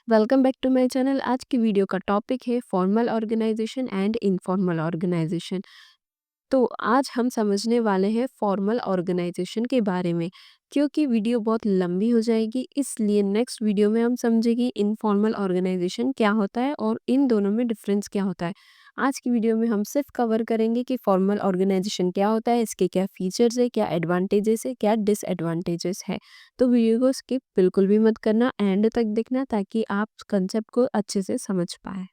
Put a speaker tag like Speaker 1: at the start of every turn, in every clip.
Speaker 1: Welcome back to my channel. आज की video का टॉपिक है formal organisation and informal organisation. तो आज हम समझने वाले हैं फॉर्मल ऑर्गेनाइजेशन के बारे में। क्योंकि वीडियो बहुत लंबी हो जाएगी, इसलिए नेक्स्ट वीडियो में हम समझेंगे इनफॉर्मल ऑर्गेनाइजेशन क्या होता है और इन दोनों में डिफरेंस क्या होता है। आज की वीडियो में हम सिर्फ कवर करेंगे कि फॉर्मल ऑर्गेनाइजेशन क्या होता है, इसके क्या फीचर्स है, क्या एडवांटेजेस है, क्या डिसएडवांटेजेस है। तो वीडियो को स्किप बिल्कुल भी मत करना, एंड तक देखना ताकि आप कंसेप्ट को अच्छे से समझ पाए।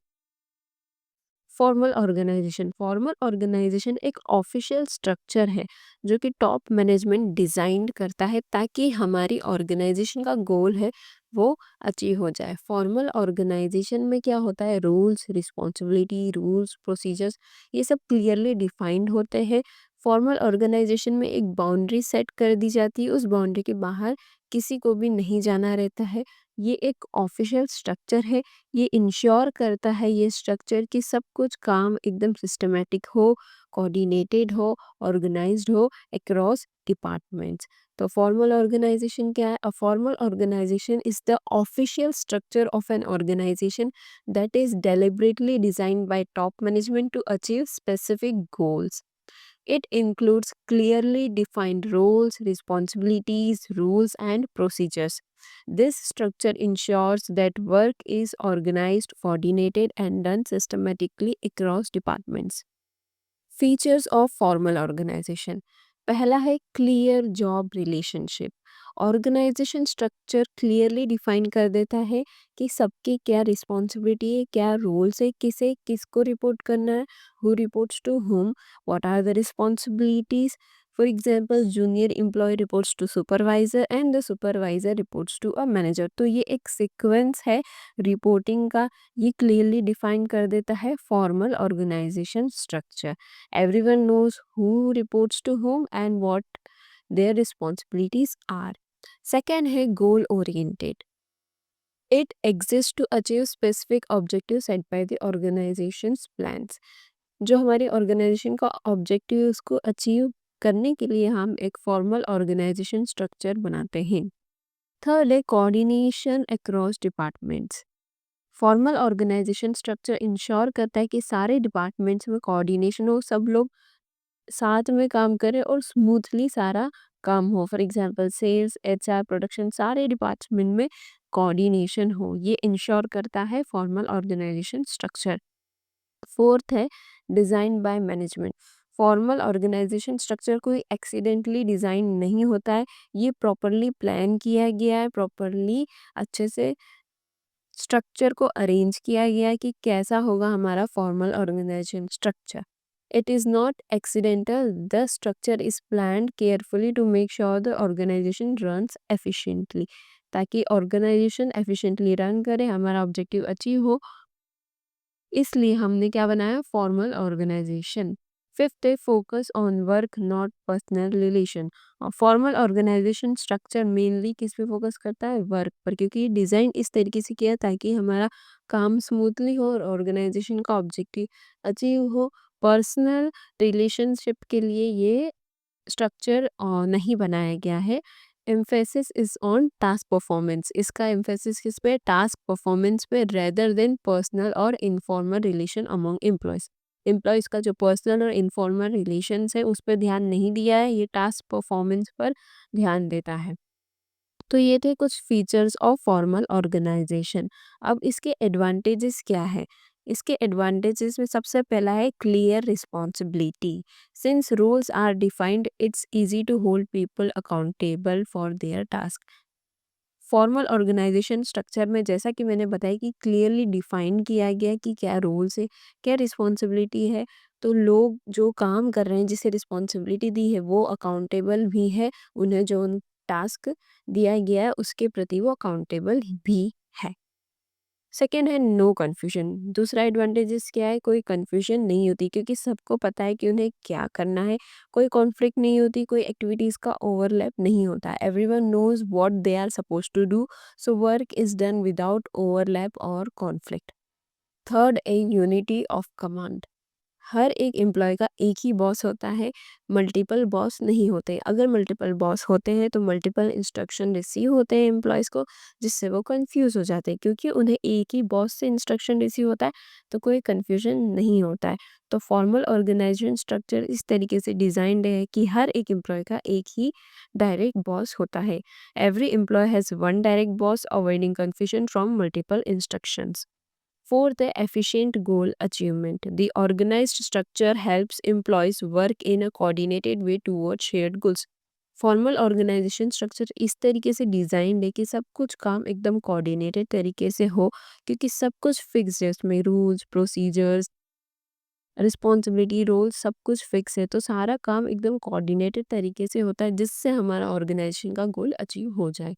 Speaker 1: फॉर्मल ऑर्गेनाइजेशन एक ऑफिशियल स्ट्रक्चर है जो कि टॉप मैनेजमेंट डिज़ाइन करता है ताकि हमारी ऑर्गेनाइजेशन का गोल है वो अचीव हो जाए। फॉर्मल ऑर्गेनाइजेशन में क्या होता है, रूल्स रिस्पॉन्सिबिलिटी रूल्स प्रोसीजर्स ये सब क्लियरली डिफाइंड होते हैं। फॉर्मल ऑर्गेनाइजेशन में एक बाउंड्री सेट कर दी जाती है, उस बाउंड्री के बाहर किसी को भी नहीं जाना रहता है। ये एक ऑफिशियल स्ट्रक्चर है। ये इंश्योर करता है ये स्ट्रक्चर कि सब कुछ काम एकदम सिस्टमेटिक हो, कोऑर्डिनेटेड हो, ऑर्गेनाइज्ड हो अक्रॉस डिपार्टमेंट्स। तो फॉर्मल ऑर्गेनाइजेशन क्या है? A formal organisation is the official structure of an organisation that is deliberately designed by top management to achieve specific goals. It includes clearly defined roles, responsibilities, rules, and procedures. This structure ensures that work is organized, coordinated, and done systematically across departments. Features of formal organisation. पहला है clear job relationship. Organisation structure clearly define कर देता है कि सबकी क्या responsibility है, क्या रोल्स है, किसे किसको रिपोर्ट करना है, who reports to whom, what are the responsibilities. For example, junior employee reports to supervisor and the supervisor reports to a manager. तो ये एक सीक्वेंस है रिपोर्टिंग का, ये क्लियरली डिफाइन कर देता है formal organisation structure. Everyone knows who reports to whom and what their responsibilities are. Second है goal oriented. It exists to achieve specific objectives set by the organization's plans. जो हमारी organisation का objective है उसको achieve करने के लिए हम एक फॉर्मल ऑर्गेनाइजेशन स्ट्रक्चर बनाते हैं. थर्ड है coordination across departments. Formal organisation structure ensure करता है कि सारे डिपार्टमेंट्स में कोऑर्डिनेशन हो, सब लोग साथ में काम करें और स्मूथली सारा काम हो. For example sales, HR, production सारे डिपार्टमेंट में कोऑर्डिनेशन हो, ये इंश्योर करता है फॉर्मल ऑर्गेनाइजेशन स्ट्रक्चर. फोर्थ है design by management. Formal organisation structure कोई एक्सीडेंटली डिज़ाइन नहीं होता है, ये प्रॉपरली प्लान किया गया है, प्रॉपरली अच्छे से स्ट्रक्चर को अरेंज किया गया है कि कैसा होगा हमारा formal organisation structure. It is not accidental. The structure is planned carefully to make sure the organization runs efficiently. ताकि ऑर्गेनाइजेशन एफिशिएंटली रन करे, हमारा ऑब्जेक्टिव अचीव हो, इसलिए हमने क्या बनाया, फॉर्मल ऑर्गेनाइजेशन. फिफ्थ है focus on work not personal relation. Formal organisation structure mainly किस पे फोकस करता है, वर्क पर, क्योंकि ये डिज़ाइन इस तरीके से किया है ताकि हमारा काम स्मूथली हो और ऑर्गेनाइजेशन का ऑब्जेक्टिव अचीव हो. पर्सनल रिलेशनशिप के लिए ये स्ट्रक्चर नहीं बनाया गया है. Emphasis is on task performance. इसका एम्फेसिस किस पे, टास्क परफॉर्मेंस पे, रेदर देन पर्सनल और informal relation among employees. Employees का जो पर्सनल और इनफॉर्मल रिलेशंस है उस पर ध्यान नहीं दिया है, ये टास्क परफॉर्मेंस पर ध्यान देता है. तो ये थे कुछ फीचर्स ऑफ फॉर्मल ऑर्गेनाइजेशन. अब इसके एडवांटेजेस क्या है? इसके एडवांटेजेस में सबसे पहला है clear responsibility. Since rules are defined it's easy to hold people accountable for their task. Formal organisation structure में जैसा कि मैंने बताया कि क्लियरली डिफाइन किया गया है कि क्या रोल्स है, क्या रिस्पॉन्सिबिलिटी है. तो लोग जो काम कर रहे हैं, जिसे रिस्पॉन्सिबिलिटी दी है, वो अकाउंटेबल भी है. उन्हें जो टास्क दिया गया है उसके प्रति वो अकाउंटेबल भी है. सेकेंड है नो कन्फ्यूजन. दूसरा एडवांटेजेस क्या है, कोई कन्फ्यूजन नहीं होती क्योंकि सबको पता है कि उन्हें क्या करना है. कोई कॉन्फ्लिक्ट नहीं होती, कोई एक्टिविटीज़ का ओवरलैप नहीं होता. Everyone knows what they are suppose to do, so work is done without overlap और conflict. Third a unity of command. हर एक एम्प्लॉय का एक ही बॉस होता है, मल्टीपल बॉस नहीं होते। अगर मल्टीपल बॉस होते हैं तो मल्टीपल इंस्ट्रक्शन रिसीव होते हैं एम्प्लॉयज़ को, जिससे वो कन्फ्यूज़ हो जाते हैं, क्योंकि उन्हें एक ही बॉस से इंस्ट्रक्शन रिसीव होता है तो कोई कन्फ्यूजन नहीं होता है। तो फॉर्मल ऑर्गेनाइजेशन स्ट्रक्चर इस तरीके से डिज़ाइंड है कि हर एक एम्प्लॉय का एक ही डायरेक्ट बॉस होता है। Every employ has one direct boss, avoiding confusion from multiple instructions. For the efficient goal achievement, the organized structure helps employees work in a coordinated way towards shared goals. Formal organisation structure इस तरीके से designed है कि सब कुछ काम एकदम coordinated तरीके से हो, क्योंकि सब कुछ फिक्स है उसमें, रूल्स, प्रोसीजर्स, रिस्पॉन्सिबिलिटी, रोल सब कुछ फिक्स है, तो सारा काम एकदम कोऑर्डिनेटेड तरीके से होता है, जिससे हमारा ऑर्गेनाइजेशन का गोल अचीव हो जाए।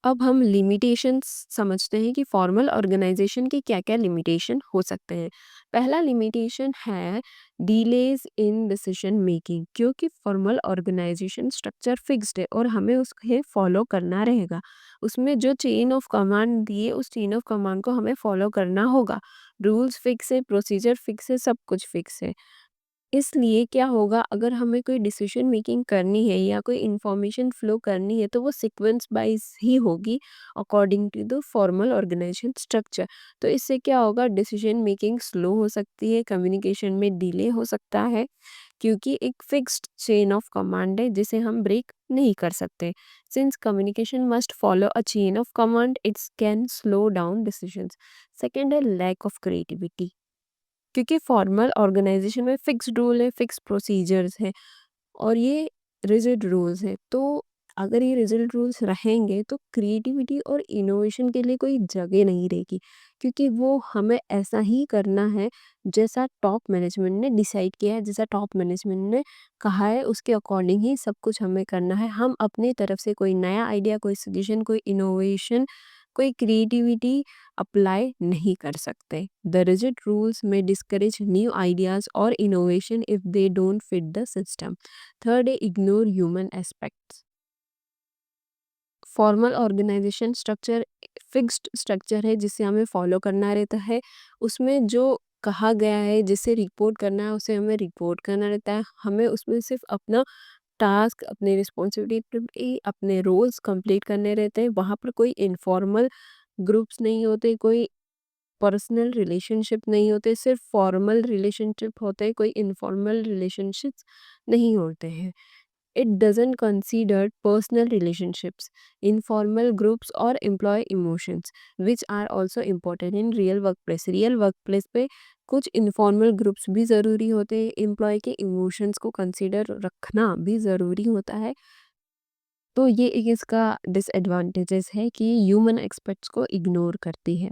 Speaker 1: अब हम लिमिटेशंस समझते हैं कि फॉर्मल ऑर्गेनाइजेशन के क्या-क्या लिमिटेशन हो सकते हैं। पहला लिमिटेशन है डिलेज इन डिसीजन मेकिंग, क्योंकि फॉर्मल ऑर्गेनाइजेशन स्ट्रक्चर फिक्स्ड है और हमें उसके फॉलो करना रहेगा। उसमें जो चेन ऑफ कमांड दिए, उस चेन ऑफ कमांड को हमें फॉलो करना होगा। रूल्स फिक्स है, प्रोसीजर फिक्स है, सब कुछ फिक्स है। इसलिए क्या होगा, अगर हमें कोई डिसीजन मेकिंग करनी है या कोई इन्फॉर्मेशन फ्लो करनी है तो वो सीक्वेंस वाइज ही होगी, according to the formal organisation structure. तो इससे क्या होगा, डिसीजन मेकिंग स्लो हो सकती है, कम्युनिकेशन में डिले हो सकता है, क्योंकि एक फिक्स्ड चेन ऑफ कमांड है जिसे हम ब्रेक नहीं कर सकते। Since communication must follow a chain of command, it's can slow down decisions. Second है लैक ऑफ क्रिएटिविटी, क्योंकि फॉर्मल ऑर्गेनाइजेशन में फिक्स्ड रूल है, फिक्स्ड प्रोसीजर्स हैं और ये रिजिड रूल्स हैं। तो अगर ये रिजिड रूल्स रहेंगे तो क्रिएटिविटी और इनोवेशन के लिए कोई जगह नहीं रहेगी, क्योंकि वो हमें ऐसा ही करना है जैसा टॉप मैनेजमेंट ने डिसाइड किया है, जैसा टॉप मैनेजमेंट ने कहा है उसके अकॉर्डिंग ही सब कुछ हमें करना है। हम अपनी तरफ से कोई नया आइडिया, कोई सजेशन, कोई इनोवेशन, कोई क्रिएटिविटी अप्लाई नहीं कर सकते। The rigid rules may discourage new ideas और innovation if they don't fit the system. Third है ignore human aspects. Formal organisation structure fixed structure है जिसे हमें फॉलो करना रहता है। उसमें जो कहा गया है, जिसे रिपोर्ट करना है, उसे हमें रिपोर्ट करना रहता है। हमें उसमें सिर्फ अपना टास्क, अपने रिस्पॉन्सिबिलिटी, अपने रोल्स कंप्लीट करने रहते हैं। वहाँ पर कोई इनफॉर्मल ग्रुप्स नहीं होते, कोई पर्सनल रिलेशनशिप नहीं होते, सिर्फ फॉर्मल रिलेशनशिप होते हैं, कोई इनफॉर्मल रिलेशनशिप्स नहीं होते हैं। It doesn't consider personal relationships, informal groups और employee emotions, which are also important in real work place. Real work place पे कुछ इनफॉर्मल ग्रुप्स भी ज़रूरी होते हैं, एम्प्लॉय के इमोशंस को कंसीडर रखना भी ज़रूरी होता है। तो ये एक इसका डिसएडवांटेजेस है कि ह्यूमन एक्सपर्ट्स को इग्नोर करती है।